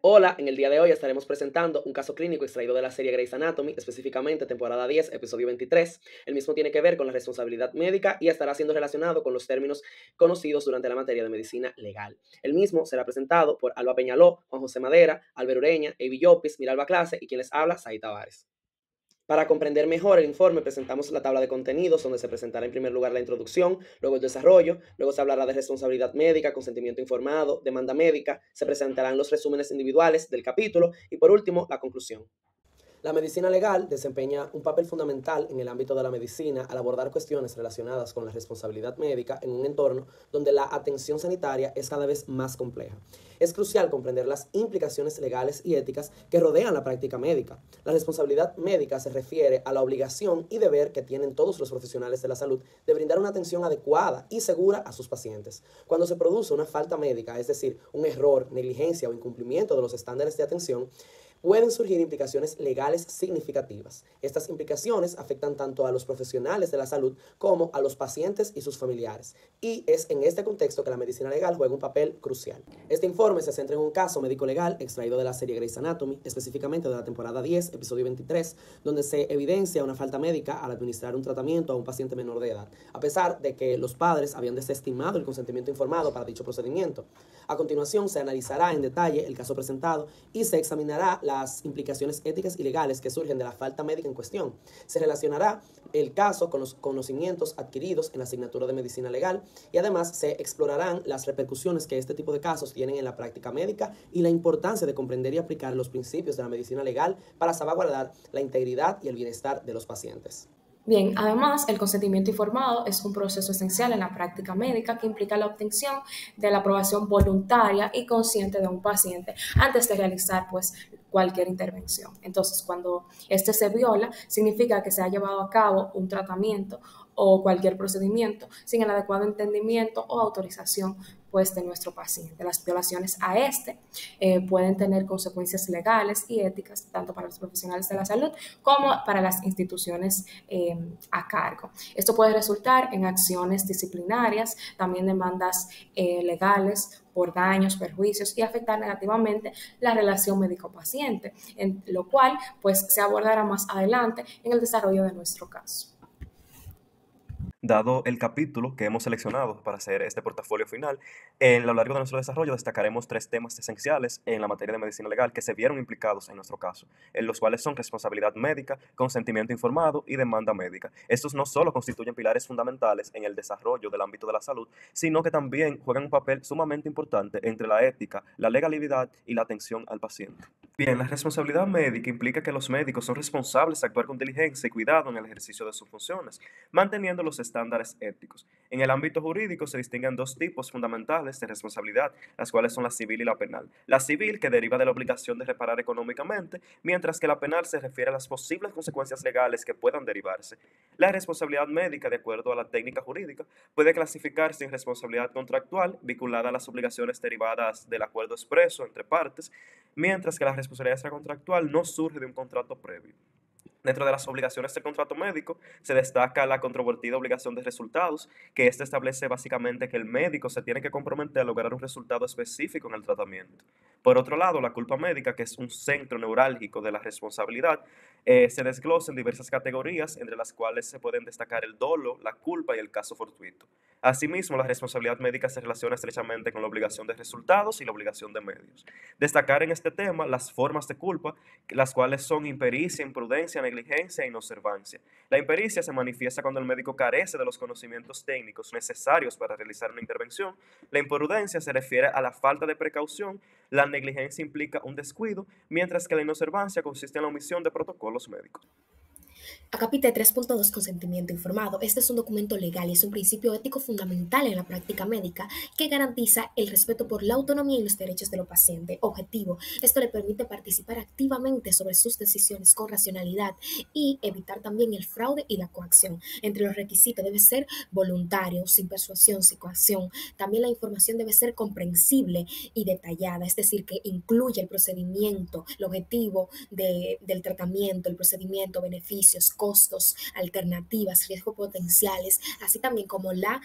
Hola, en el día de hoy estaremos presentando un caso clínico extraído de la serie Grey's Anatomy, específicamente temporada 10, episodio 23. El mismo tiene que ver con la responsabilidad médica y estará siendo relacionado con los términos conocidos durante la materia de medicina legal. El mismo será presentado por Alba Peñaló, Juan José Madera, Albert Ureña, Evi Llopis, Miralba Clase y quien les habla, Said Tavares. Para comprender mejor el informe, presentamos la tabla de contenidos, donde se presentará en primer lugar la introducción, luego el desarrollo, luego se hablará de responsabilidad médica, consentimiento informado, demanda médica, se presentarán los resúmenes individuales del capítulo y por último la conclusión. La medicina legal desempeña un papel fundamental en el ámbito de la medicina al abordar cuestiones relacionadas con la responsabilidad médica en un entorno donde la atención sanitaria es cada vez más compleja. Es crucial comprender las implicaciones legales y éticas que rodean la práctica médica. La responsabilidad médica se refiere a la obligación y deber que tienen todos los profesionales de la salud de brindar una atención adecuada y segura a sus pacientes. Cuando se produce una falta médica, es decir, un error, negligencia o incumplimiento de los estándares de atención, pueden surgir implicaciones legales significativas. Estas implicaciones afectan tanto a los profesionales de la salud como a los pacientes y sus familiares. Y es en este contexto que la medicina legal juega un papel crucial. Este informe se centra en un caso médico-legal extraído de la serie Grey's Anatomy, específicamente de la temporada 10, episodio 23, donde se evidencia una falta médica al administrar un tratamiento a un paciente menor de edad, a pesar de que los padres habían desestimado el consentimiento informado para dicho procedimiento. A continuación, se analizará en detalle el caso presentado y se examinará las implicaciones éticas y legales que surgen de la falta médica en cuestión. Se relacionará el caso con los conocimientos adquiridos en la asignatura de medicina legal y además se explorarán las repercusiones que este tipo de casos tienen en la práctica médica y la importancia de comprender y aplicar los principios de la medicina legal para salvaguardar la integridad y el bienestar de los pacientes. Bien, además, el consentimiento informado es un proceso esencial en la práctica médica que implica la obtención de la aprobación voluntaria y consciente de un paciente antes de realizar, cualquier intervención. Entonces, cuando este se viola, significa que se ha llevado a cabo un tratamiento o cualquier procedimiento sin el adecuado entendimiento o autorización de nuestro paciente. Las violaciones a pueden tener consecuencias legales y éticas tanto para los profesionales de la salud como para las instituciones a cargo. Esto puede resultar en acciones disciplinarias, también demandas legales por daños, perjuicios y afectar negativamente la relación médico-paciente, en lo cual se abordará más adelante en el desarrollo de nuestro caso. Dado el capítulo que hemos seleccionado para hacer este portafolio final, en lo largo de nuestro desarrollo destacaremos 3 temas esenciales en la materia de medicina legal que se vieron implicados en nuestro caso, en los cuales son responsabilidad médica, consentimiento informado y demanda médica. Estos no solo constituyen pilares fundamentales en el desarrollo del ámbito de la salud, sino que también juegan un papel sumamente importante entre la ética, la legalidad y la atención al paciente. Bien, la responsabilidad médica implica que los médicos son responsables de actuar con diligencia y cuidado en el ejercicio de sus funciones, manteniendo los estándares éticos. En el ámbito jurídico se distinguen 2 tipos fundamentales de responsabilidad, las cuales son la civil y la penal. La civil, que deriva de la obligación de reparar económicamente, mientras que la penal se refiere a las posibles consecuencias legales que puedan derivarse. La responsabilidad médica, de acuerdo a la técnica jurídica, puede clasificarse en responsabilidad contractual, vinculada a las obligaciones derivadas del acuerdo expreso entre partes, mientras que la responsabilidad extracontractual no surge de un contrato previo. Dentro de las obligaciones del contrato médico se destaca la controvertida obligación de resultados, que éste establece básicamente que el médico se tiene que comprometer a lograr un resultado específico en el tratamiento. Por otro lado, la culpa médica, que es un centro neurálgico de la responsabilidad, se desglosa en diversas categorías, entre las cuales se pueden destacar el dolo, la culpa y el caso fortuito. Asimismo, la responsabilidad médica se relaciona estrechamente con la obligación de resultados y la obligación de medios. Destacar en este tema las formas de culpa, las cuales son impericia, imprudencia, negligencia e inobservancia. La impericia se manifiesta cuando el médico carece de los conocimientos técnicos necesarios para realizar una intervención. La imprudencia se refiere a la falta de precaución. La negligencia implica un descuido, mientras que la inobservancia consiste en la omisión de protocolos médicos. Acápite 3.2 Consentimiento informado. Este es un documento legal y es un principio ético fundamental en la práctica médica que garantiza el respeto por la autonomía y los derechos de los pacientes. Objetivo: esto le permite participar activamente sobre sus decisiones con racionalidad y evitar también el fraude y la coacción. Entre los requisitos debe ser voluntario, sin persuasión, sin coacción. También la información debe ser comprensible y detallada, es decir, que incluya el procedimiento, el objetivo del tratamiento, el procedimiento, beneficios, beneficios, costos, alternativas, riesgos potenciales, así también como la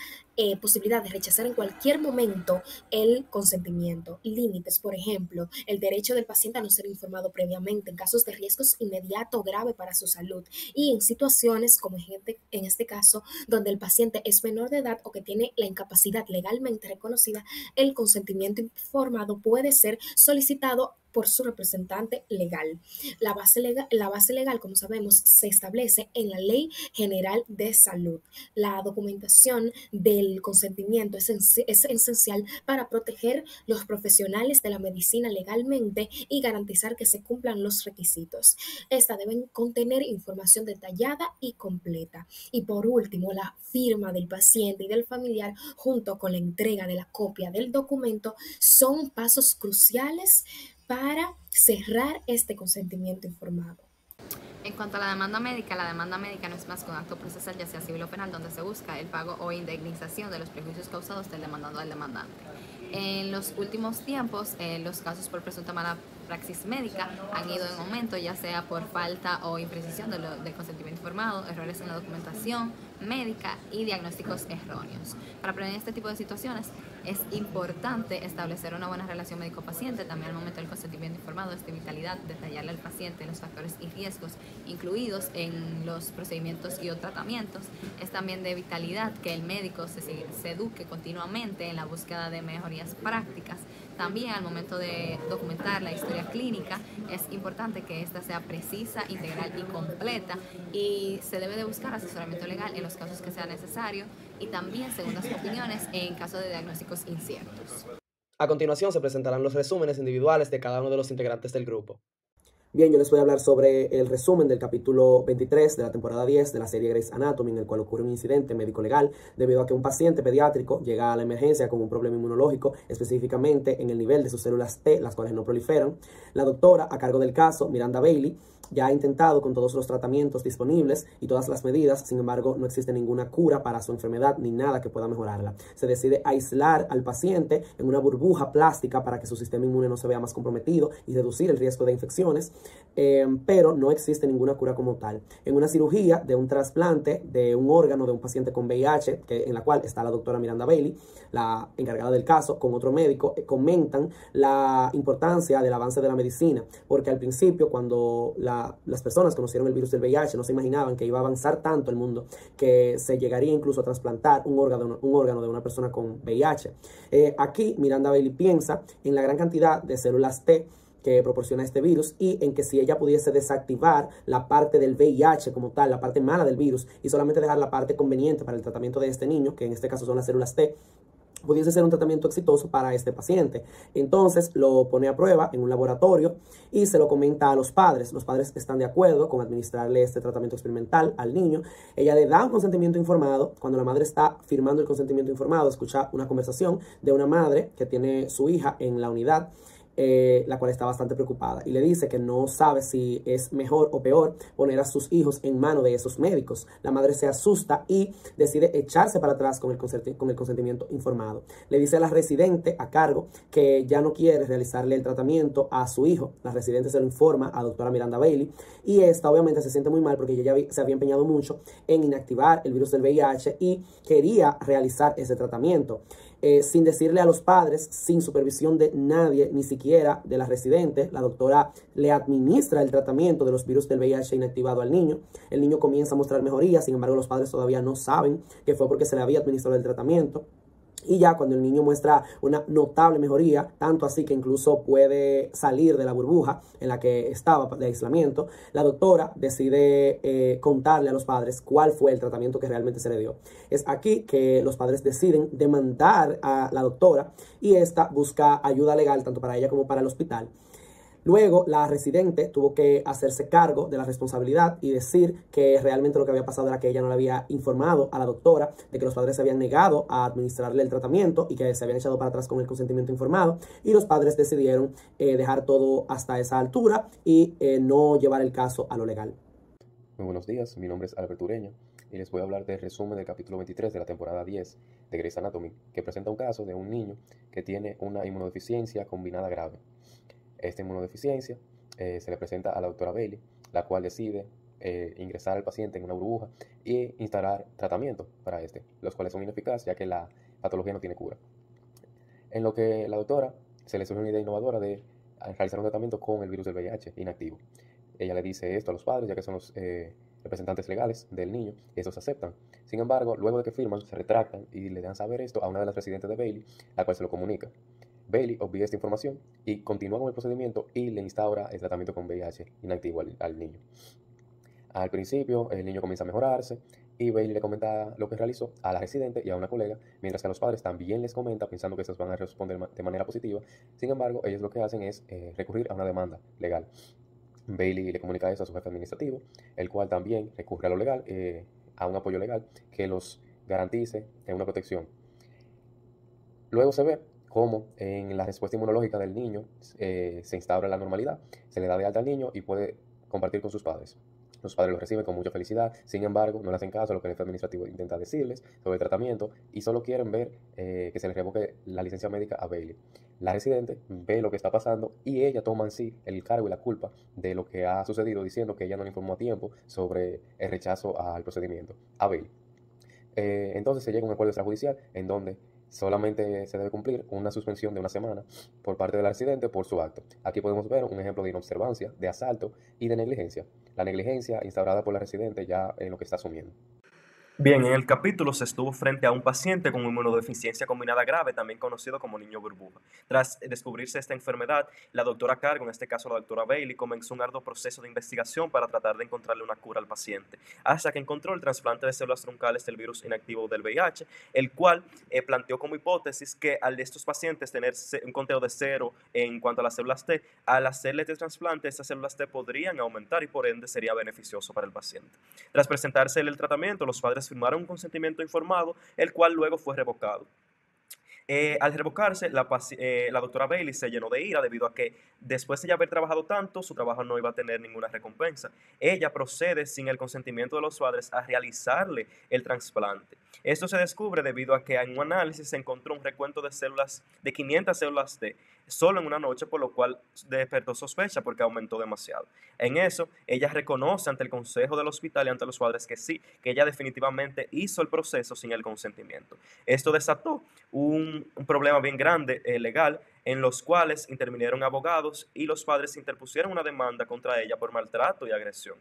posibilidad de rechazar en cualquier momento el consentimiento. Límites, por ejemplo, el derecho del paciente a no ser informado previamente en casos de riesgos inmediato o grave para su salud y en situaciones como en este caso donde el paciente es menor de edad o que tiene la incapacidad legalmente reconocida, el consentimiento informado puede ser solicitado por su representante legal. La base legal, como sabemos, se establece en la Ley General de Salud. La documentación del consentimiento es esencial para proteger los profesionales de la medicina legalmente y garantizar que se cumplan los requisitos. Esta deben contener información detallada y completa. Y por último, la firma del paciente y del familiar junto con la entrega de la copia del documento son pasos cruciales para cerrar este consentimiento informado. En cuanto a la demanda médica no es más que un acto procesal, ya sea civil o penal, donde se busca el pago o indemnización de los perjuicios causados del demandado al demandante. En los últimos tiempos, los casos por presunta mala praxis médica han ido en aumento, ya sea por falta o imprecisión del consentimiento informado, errores en la documentación médica y diagnósticos erróneos. Para prevenir este tipo de situaciones es importante establecer una buena relación médico-paciente. También al momento del consentimiento informado es de vitalidad detallarle al paciente los factores y riesgos incluidos en los procedimientos y o tratamientos. Es también de vitalidad que el médico se eduque continuamente en la búsqueda de mejorías prácticas. También al momento de documentar la historia clínica es importante que ésta sea precisa, integral y completa, y se debe de buscar asesoramiento legal en los casos que sea necesario y también segundas opiniones en caso de diagnósticos inciertos. A continuación se presentarán los resúmenes individuales de cada uno de los integrantes del grupo. Bien, yo les voy a hablar sobre el resumen del capítulo 23 de la temporada 10 de la serie Grey's Anatomy, en el cual ocurre un incidente médico-legal debido a que un paciente pediátrico llega a la emergencia con un problema inmunológico, específicamente en el nivel de sus células T, las cuales no proliferan. La doctora a cargo del caso, Miranda Bailey, ya ha intentado con todos los tratamientos disponibles y todas las medidas, sin embargo, no existe ninguna cura para su enfermedad ni nada que pueda mejorarla. Se decide aislar al paciente en una burbuja plástica para que su sistema inmune no se vea más comprometido y reducir el riesgo de infecciones, pero no existe ninguna cura como tal. En una cirugía de un trasplante de un órgano de un paciente con VIH, en la cual está la doctora Miranda Bailey, la encargada del caso, con otro médico, comentan la importancia del avance de la medicina, porque al principio, cuando las personas conocieron el virus del VIH, no se imaginaban que iba a avanzar tanto el mundo, que se llegaría incluso a trasplantar un órgano de una persona con VIH. Aquí Miranda Bailey piensa en la gran cantidad de células T que proporciona este virus y en que si ella pudiese desactivar la parte del VIH como tal, la parte mala del virus, y solamente dejar la parte conveniente para el tratamiento de este niño, que en este caso son las células T, pudiese ser un tratamiento exitoso para este paciente. Entonces lo pone a prueba en un laboratorio y se lo comenta a los padres. Los padres están de acuerdo con administrarle este tratamiento experimental al niño. Ella le da un consentimiento informado. Cuando la madre está firmando el consentimiento informado, escucha una conversación de una madre que tiene su hija en la unidad, la cual está bastante preocupada y le dice que no sabe si es mejor o peor poner a sus hijos en manos de esos médicos. La madre se asusta y decide echarse para atrás con el consentimiento informado. Le dice a la residente a cargo que ya no quiere realizarle el tratamiento a su hijo. La residente se lo informa a doctora Miranda Bailey y esta obviamente se siente muy mal porque ella ya se había empeñado mucho en inactivar el virus del VIH y quería realizar ese tratamiento. Sin decirle a los padres, sin supervisión de nadie, ni siquiera de la residente, la doctora le administra el tratamiento de los virus del VIH inactivado al niño. El niño comienza a mostrar mejoría, sin embargo los padres todavía no saben que fue porque se le había administrado el tratamiento. Y ya cuando el niño muestra una notable mejoría, tanto así que incluso puede salir de la burbuja en la que estaba de aislamiento, la doctora decide contarle a los padres cuál fue el tratamiento que realmente se le dio. Es aquí que los padres deciden demandar a la doctora y esta busca ayuda legal tanto para ella como para el hospital. Luego, la residente tuvo que hacerse cargo de la responsabilidad y decir que realmente lo que había pasado era que ella no le había informado a la doctora de que los padres se habían negado a administrarle el tratamiento y que se habían echado para atrás con el consentimiento informado, y los padres decidieron dejar todo hasta esa altura y no llevar el caso a lo legal. Muy buenos días, mi nombre es Alberto Ureña y les voy a hablar del resumen del capítulo 23 de la temporada 10 de Grey's Anatomy, que presenta un caso de un niño que tiene una inmunodeficiencia combinada grave. Esta inmunodeficiencia se le presenta a la doctora Bailey, la cual decide ingresar al paciente en una burbuja e instaurar tratamientos para los cuales son ineficaces ya que la patología no tiene cura. En lo que la doctora se le surge una idea innovadora de realizar un tratamiento con el virus del VIH inactivo. Ella le dice esto a los padres, ya que son los representantes legales del niño, y estos aceptan. Sin embargo, luego de que firman, se retractan y le dan saber esto a una de las residentes de Bailey, la cual se lo comunica. Bailey obvia esta información y continúa con el procedimiento y le instaura el tratamiento con VIH inactivo al niño. Al principio, el niño comienza a mejorarse y Bailey le comenta lo que realizó a la residente y a una colega, mientras que a los padres también les comenta pensando que estos van a responder de manera positiva. Sin embargo, ellos lo que hacen es recurrir a una demanda legal. Bailey le comunica eso a su jefe administrativo, el cual también recurre a lo legal, a un apoyo legal que los garantice una protección. Luego se ve cómo en la respuesta inmunológica del niño se instaura la normalidad, se le da de alta al niño y puede compartir con sus padres. Los padres lo reciben con mucha felicidad, sin embargo, no le hacen caso a lo que el jefe administrativo intenta decirles sobre el tratamiento y solo quieren ver que se les revoque la licencia médica a Bailey. La residente ve lo que está pasando y ella toma en sí el cargo y la culpa de lo que ha sucedido, diciendo que ella no le informó a tiempo sobre el rechazo al procedimiento a Bailey. Entonces se llega a un acuerdo extrajudicial en donde solamente se debe cumplir una suspensión de una semana por parte del residente por su acto. Aquí podemos ver un ejemplo de inobservancia, de asalto y de negligencia. La negligencia instaurada por la residente ya en lo que está asumiendo. Bien, en el capítulo se estuvo frente a un paciente con inmunodeficiencia combinada grave, también conocido como niño burbuja. Tras descubrirse esta enfermedad, la doctora a cargo, en este caso la doctora Bailey, comenzó un arduo proceso de investigación para tratar de encontrarle una cura al paciente, hasta que encontró el trasplante de células troncales del virus inactivo del VIH, el cual planteó como hipótesis que al de estos pacientes tener un conteo de 0 en cuanto a las células T, al hacerle este trasplante, estas células T podrían aumentar y por ende sería beneficioso para el paciente. Tras presentarse el tratamiento, los padres firmaron un consentimiento informado, el cual luego fue revocado. Al revocarse, la doctora Bailey se llenó de ira debido a que después de ya haber trabajado tanto, su trabajo no iba a tener ninguna recompensa. Ella procede, sin el consentimiento de los padres, a realizarle el trasplante. Esto se descubre debido a que en un análisis se encontró un recuento de células, de 500 células T, solo en una noche, por lo cual despertó sospecha porque aumentó demasiado. En eso, ella reconoce ante el consejo del hospital y ante los padres que sí, que ella definitivamente hizo el proceso sin el consentimiento. Esto desató un problema bien grande legal, en los cuales intervinieron abogados y los padres interpusieron una demanda contra ella por maltrato y agresión.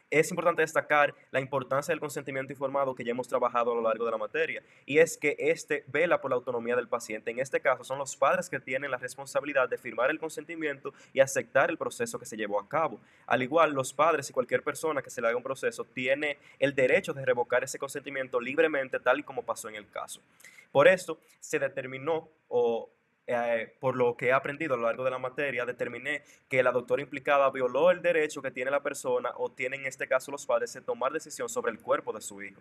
Es importante destacar la importancia del consentimiento informado que ya hemos trabajado a lo largo de la materia, y es que este vela por la autonomía del paciente. En este caso son los padres que tienen la responsabilidad de firmar el consentimiento y aceptar el proceso que se llevó a cabo. Al igual, los padres y cualquier persona que se le haga un proceso tiene el derecho de revocar ese consentimiento libremente, tal y como pasó en el caso. Por esto se determinó, por lo que he aprendido a lo largo de la materia, determiné que la doctora implicada violó el derecho que tiene la persona, o tienen en este caso los padres, de tomar decisión sobre el cuerpo de su hijo.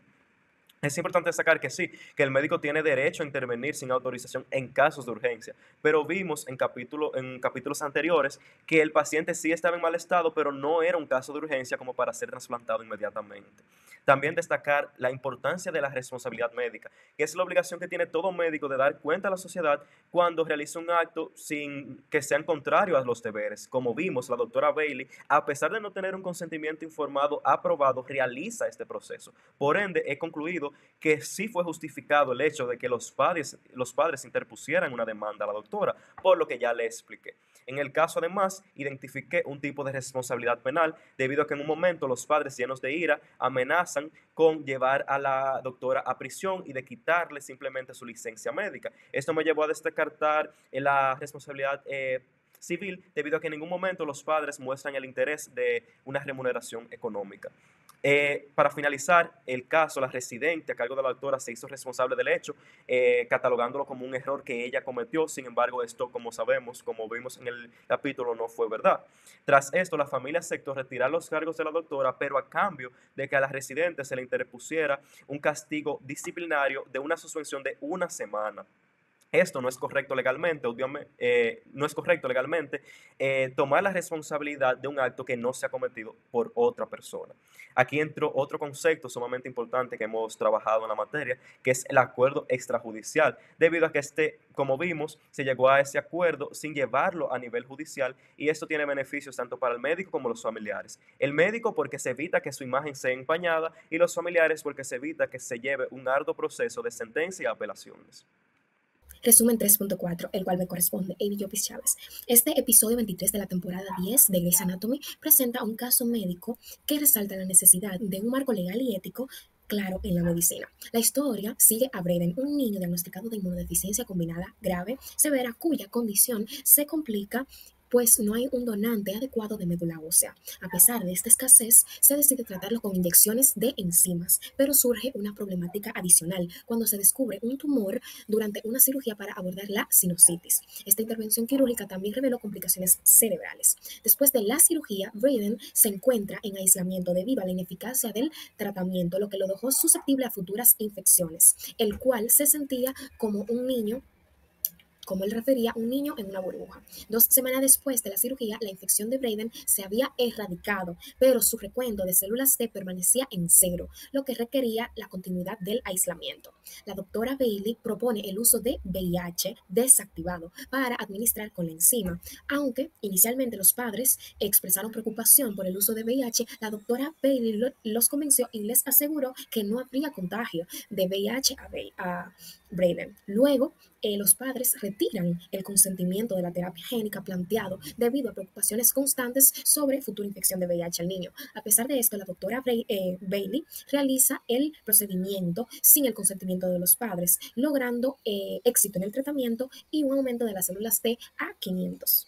Es importante destacar que sí, que el médico tiene derecho a intervenir sin autorización en casos de urgencia, pero vimos en capítulos anteriores que el paciente sí estaba en mal estado, pero no era un caso de urgencia como para ser trasplantado inmediatamente. También destacar la importancia de la responsabilidad médica, que es la obligación que tiene todo médico de dar cuenta a la sociedad cuando realiza un acto sin que sean contrarios a los deberes. Como vimos, la doctora Bailey, a pesar de no tener un consentimiento informado aprobado, realiza este proceso. Por ende, he concluido que sí fue justificado el hecho de que los padres interpusieran una demanda a la doctora, por lo que ya le expliqué. En el caso, además, identifiqué un tipo de responsabilidad penal debido a que en un momento los padres, llenos de ira, amenazan con llevar a la doctora a prisión y de quitarle simplemente su licencia médica. Esto me llevó a descartar la responsabilidad civil debido a que en ningún momento los padres muestran el interés de una remuneración económica. Para finalizar el caso, la residente a cargo de la doctora se hizo responsable del hecho, catalogándolo como un error que ella cometió. Sin embargo, esto, como sabemos, como vimos en el capítulo, no fue verdad. Tras esto, la familia aceptó retirar los cargos de la doctora, pero a cambio de que a la residente se le interpusiera un castigo disciplinario de una suspensión de una semana. Esto no es correcto legalmente, obviamente, no es correcto legalmente tomar la responsabilidad de un acto que no se ha cometido por otra persona. Aquí entró otro concepto sumamente importante que hemos trabajado en la materia, que es el acuerdo extrajudicial, debido a que como vimos, se llegó a ese acuerdo sin llevarlo a nivel judicial y esto tiene beneficios tanto para el médico como los familiares. El médico porque se evita que su imagen sea empañada y los familiares porque se evita que se lleve un arduo proceso de sentencia y apelaciones. Resumen 3.4, el cual me corresponde, Amy Llopis Chávez. Este episodio 23 de la temporada 10 de Grey's Anatomy presenta un caso médico que resalta la necesidad de un marco legal y ético claro en la medicina. La historia sigue a Braden, un niño diagnosticado de inmunodeficiencia combinada grave, severa, cuya condición se complica pues no hay un donante adecuado de médula ósea. A pesar de esta escasez, se decide tratarlo con inyecciones de enzimas, pero surge una problemática adicional cuando se descubre un tumor durante una cirugía para abordar la sinusitis. Esta intervención quirúrgica también reveló complicaciones cerebrales. Después de la cirugía, Braden se encuentra en aislamiento debido a la ineficacia del tratamiento, lo que lo dejó susceptible a futuras infecciones, el cual se sentía como un niño, como él refería, un niño en una burbuja. 2 semanas después de la cirugía, la infección de Braden se había erradicado, pero su recuento de células T permanecía en 0, lo que requería la continuidad del aislamiento. La doctora Bailey propone el uso de VIH desactivado para administrar con la enzima. Aunque inicialmente los padres expresaron preocupación por el uso de VIH, la doctora Bailey los convenció y les aseguró que no habría contagio de VIH a Braden. Luego, los padres retiran el consentimiento de la terapia génica planteado debido a preocupaciones constantes sobre futura infección de VIH al niño. A pesar de esto, la doctora Bailey realiza el procedimiento sin el consentimiento de los padres, logrando éxito en el tratamiento y un aumento de las células T a 500.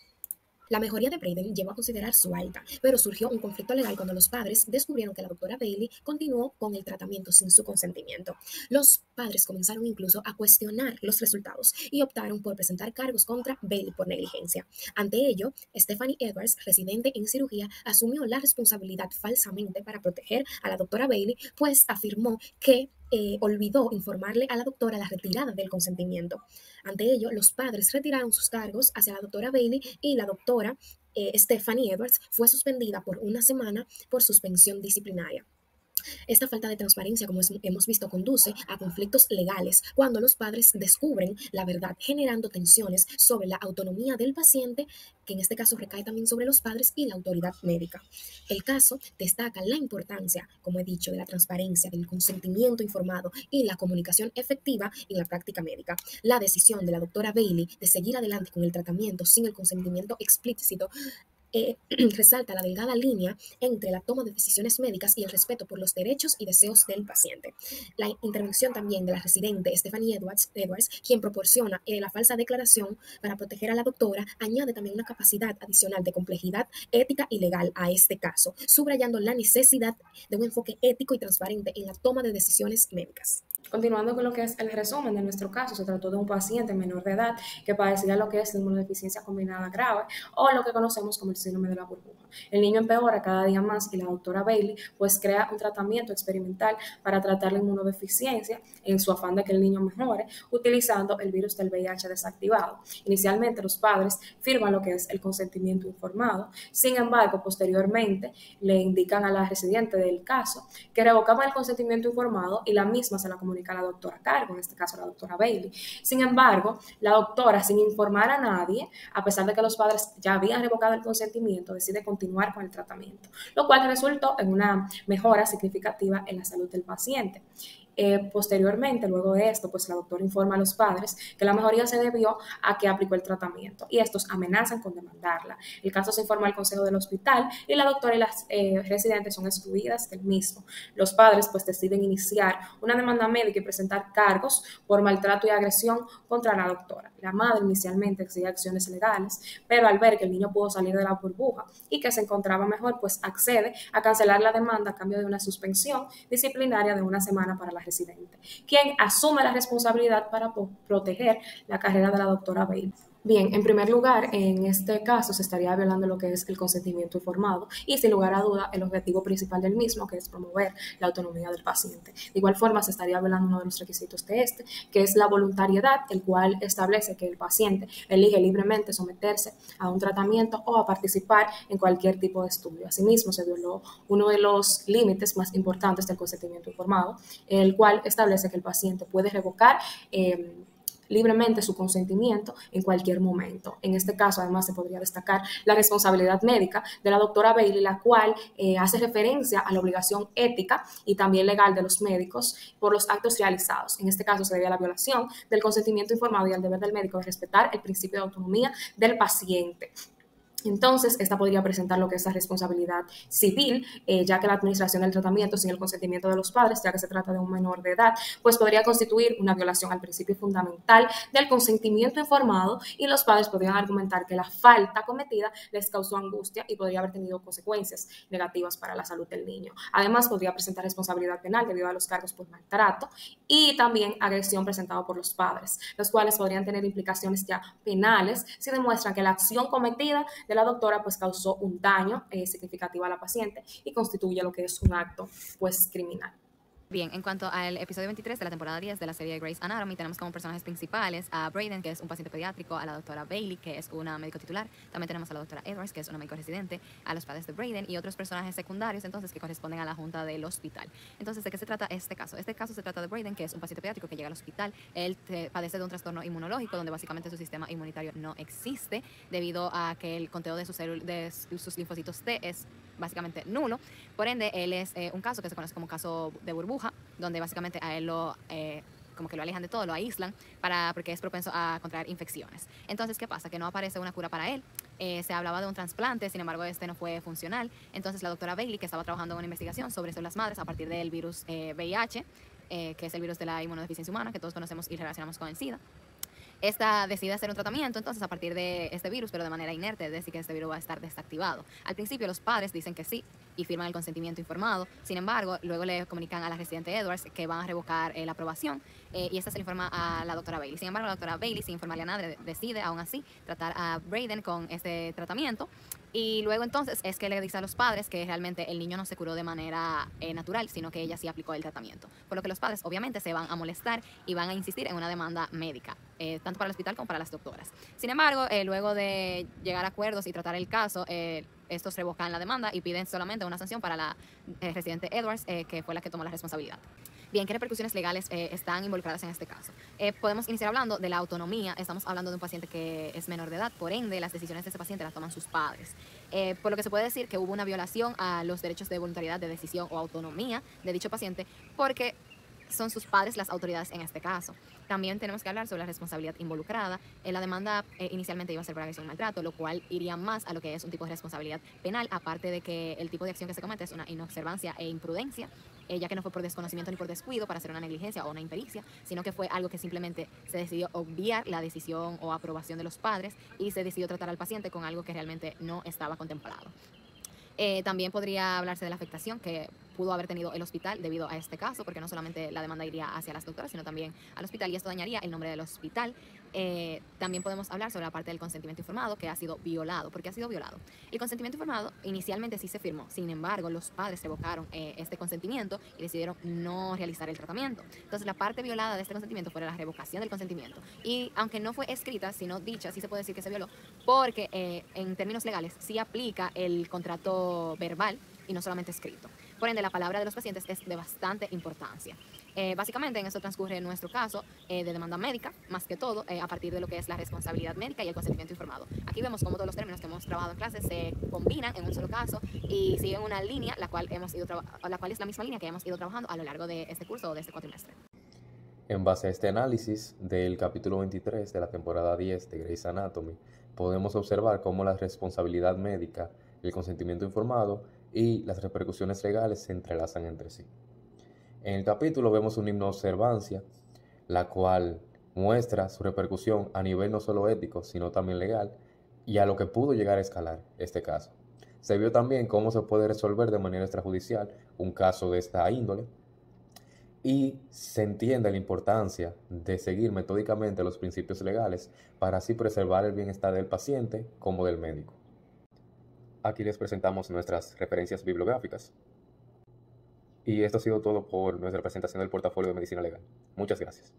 La mejoría de Braden llevó a considerar su alta, pero surgió un conflicto legal cuando los padres descubrieron que la doctora Bailey continuó con el tratamiento sin su consentimiento. Los padres comenzaron incluso a cuestionar los resultados y optaron por presentar cargos contra Bailey por negligencia. Ante ello, Stephanie Edwards, residente en cirugía, asumió la responsabilidad falsamente para proteger a la doctora Bailey, pues afirmó que olvidó informarle a la doctora la retirada del consentimiento. Ante ello, los padres retiraron sus cargos hacia la doctora Bailey y la doctora Stephanie Edwards fue suspendida por 1 semana por suspensión disciplinaria. Esta falta de transparencia, como hemos visto, conduce a conflictos legales cuando los padres descubren la verdad, generando tensiones sobre la autonomía del paciente, que en este caso recae también sobre los padres y la autoridad médica. El caso destaca la importancia, como he dicho, de la transparencia, del consentimiento informado y la comunicación efectiva en la práctica médica. La decisión de la doctora Bailey de seguir adelante con el tratamiento sin el consentimiento explícito resalta la delgada línea entre la toma de decisiones médicas y el respeto por los derechos y deseos del paciente. La intervención también de la residente Stephanie Edwards, quien proporciona la falsa declaración para proteger a la doctora, añade también una capacidad adicional de complejidad ética y legal a este caso, subrayando la necesidad de un enfoque ético y transparente en la toma de decisiones médicas. Continuando con lo que es el resumen de nuestro caso, se trató de un paciente menor de edad que padecía lo que es la inmunodeficiencia combinada grave o lo que conocemos como el síndrome de la burbuja. El niño empeora cada día más y la doctora Bailey pues crea un tratamiento experimental para tratar la inmunodeficiencia en su afán de que el niño mejore utilizando el virus del VIH desactivado. Inicialmente los padres firman lo que es el consentimiento informado, sin embargo posteriormente le indican a la residente del caso que revocaban el consentimiento informado y la misma se la comunica a la doctora a cargo, en este caso la doctora Bailey. Sin embargo, la doctora, sin informar a nadie, a pesar de que los padres ya habían revocado el consentimiento, decide continuar con el tratamiento, lo cual resultó en una mejora significativa en la salud del paciente. Posteriormente, luego de esto, pues la doctora informa a los padres que la mejoría se debió a que aplicó el tratamiento y estos amenazan con demandarla. El caso se informa al consejo del hospital y la doctora y las residentes son excluidas del mismo. Los padres pues deciden iniciar una demanda médica y presentar cargos por maltrato y agresión contra la doctora. La madre inicialmente exigía acciones legales, pero al ver que el niño pudo salir de la burbuja y que se encontraba mejor, pues accede a cancelar la demanda a cambio de una suspensión disciplinaria de 1 semana para la residente, quien asume la responsabilidad para proteger la carrera de la doctora Bailey. Bien, en primer lugar, en este caso se estaría violando lo que es el consentimiento informado y sin lugar a duda el objetivo principal del mismo, que es promover la autonomía del paciente. De igual forma, se estaría violando uno de los requisitos de este, que es la voluntariedad, el cual establece que el paciente elige libremente someterse a un tratamiento o a participar en cualquier tipo de estudio. Asimismo, se violó uno de los límites más importantes del consentimiento informado, el cual establece que el paciente puede revocar libremente su consentimiento en cualquier momento. En este caso, además, se podría destacar la responsabilidad médica de la doctora Bailey, la cual hace referencia a la obligación ética y también legal de los médicos por los actos realizados. En este caso, se debe a la violación del consentimiento informado y al deber del médico de respetar el principio de autonomía del paciente. Entonces, esta podría presentar lo que es la responsabilidad civil, ya que la administración del tratamiento sin el consentimiento de los padres, ya que se trata de un menor de edad, pues podría constituir una violación al principio fundamental del consentimiento informado y los padres podrían argumentar que la falta cometida les causó angustia y podría haber tenido consecuencias negativas para la salud del niño. Además, podría presentar responsabilidad penal debido a los cargos por maltrato y también agresión presentada por los padres, los cuales podrían tener implicaciones ya penales si demuestran que la acción cometida de la doctora pues causó un daño significativo a la paciente y constituye lo que es un acto pues criminal. Bien, en cuanto al episodio 23 de la temporada 10 de la serie Grey's Anatomy, tenemos como personajes principales a Brayden, que es un paciente pediátrico, a la doctora Bailey, que es una médico titular, también tenemos a la doctora Edwards, que es una médico residente, a los padres de Brayden y otros personajes secundarios, entonces, que corresponden a la junta del hospital. Entonces, ¿de qué se trata este caso? Este caso se trata de Brayden, que es un paciente pediátrico que llega al hospital. Él padece de un trastorno inmunológico, donde básicamente su sistema inmunitario no existe, debido a que el conteo de sus linfocitos T es básicamente nulo. Por ende, él es un caso que se conoce como caso de burbuja, donde básicamente a él como que lo alejan de todo, lo aíslan, porque es propenso a contraer infecciones. Entonces, ¿qué pasa? Que no aparece una cura para él. Se hablaba de un trasplante, sin embargo, este no fue funcional. Entonces, la doctora Bailey, que estaba trabajando en una investigación sobre células madres a partir del virus VIH, que es el virus de la inmunodeficiencia humana, que todos conocemos y relacionamos con el SIDA, esta decide hacer un tratamiento entonces a partir de este virus, pero de manera inerte, es decir, que este virus va a estar desactivado. Al principio los padres dicen que sí y firman el consentimiento informado. Sin embargo, luego le comunican a la residente Edwards que van a revocar la aprobación y esta se le informa a la doctora Bailey. Sin embargo, la doctora Bailey, sin informarle a nadie, decide aún así tratar a Brayden con este tratamiento. Y luego entonces es que le dice a los padres que realmente el niño no se curó de manera natural, sino que ella sí aplicó el tratamiento. Por lo que los padres obviamente se van a molestar y van a insistir en una demanda médica, tanto para el hospital como para las doctoras. Sin embargo, luego de llegar a acuerdos y tratar el caso, estos revocan la demanda y piden solamente una sanción para la residente Edwards, que fue la que tomó la responsabilidad. Bien, ¿qué repercusiones legales están involucradas en este caso? Podemos iniciar hablando de la autonomía. Estamos hablando de un paciente que es menor de edad, por ende, las decisiones de ese paciente las toman sus padres. Por lo que se puede decir que hubo una violación a los derechos de voluntariedad, de decisión o autonomía de dicho paciente, porque son sus padres las autoridades en este caso. También tenemos que hablar sobre la responsabilidad involucrada. La demanda inicialmente iba a ser por agresión y maltrato, lo cual iría más a lo que es un tipo de responsabilidad penal, aparte de que el tipo de acción que se comete es una inobservancia e imprudencia, ya que no fue por desconocimiento ni por descuido para hacer una negligencia o una impericia, sino que fue algo que simplemente se decidió obviar la decisión o aprobación de los padres y se decidió tratar al paciente con algo que realmente no estaba contemplado. También podría hablarse de la afectación que pudo haber tenido el hospital debido a este caso, porque no solamente la demanda iría hacia las doctoras, sino también al hospital, y esto dañaría el nombre del hospital. También podemos hablar sobre la parte del consentimiento informado, que ha sido violado. ¿Por qué ha sido violado? El consentimiento informado inicialmente sí se firmó, sin embargo los padres revocaron este consentimiento y decidieron no realizar el tratamiento. Entonces la parte violada de este consentimiento fue la revocación del consentimiento, y aunque no fue escrita, sino dicha, sí se puede decir que se violó, porque en términos legales sí aplica el contrato verbal y no solamente escrito. Por ende, la palabra de los pacientes es de bastante importancia. Básicamente, en eso transcurre nuestro caso de demanda médica, más que todo, a partir de lo que es la responsabilidad médica y el consentimiento informado. Aquí vemos cómo todos los términos que hemos trabajado en clase se combinan en un solo caso y siguen una línea, la cual es la misma línea que hemos ido trabajando a lo largo de este curso o de este cuatrimestre. En base a este análisis del capítulo 23 de la temporada 10 de Grey's Anatomy, podemos observar cómo la responsabilidad médica, el consentimiento informado y las repercusiones legales se entrelazan entre sí. En el capítulo vemos una inobservancia, la cual muestra su repercusión a nivel no solo ético, sino también legal, y a lo que pudo llegar a escalar este caso. Se vio también cómo se puede resolver de manera extrajudicial un caso de esta índole, y se entiende la importancia de seguir metódicamente los principios legales para así preservar el bienestar del paciente como del médico. Aquí les presentamos nuestras referencias bibliográficas. Y esto ha sido todo por nuestra presentación del portafolio de medicina legal. Muchas gracias.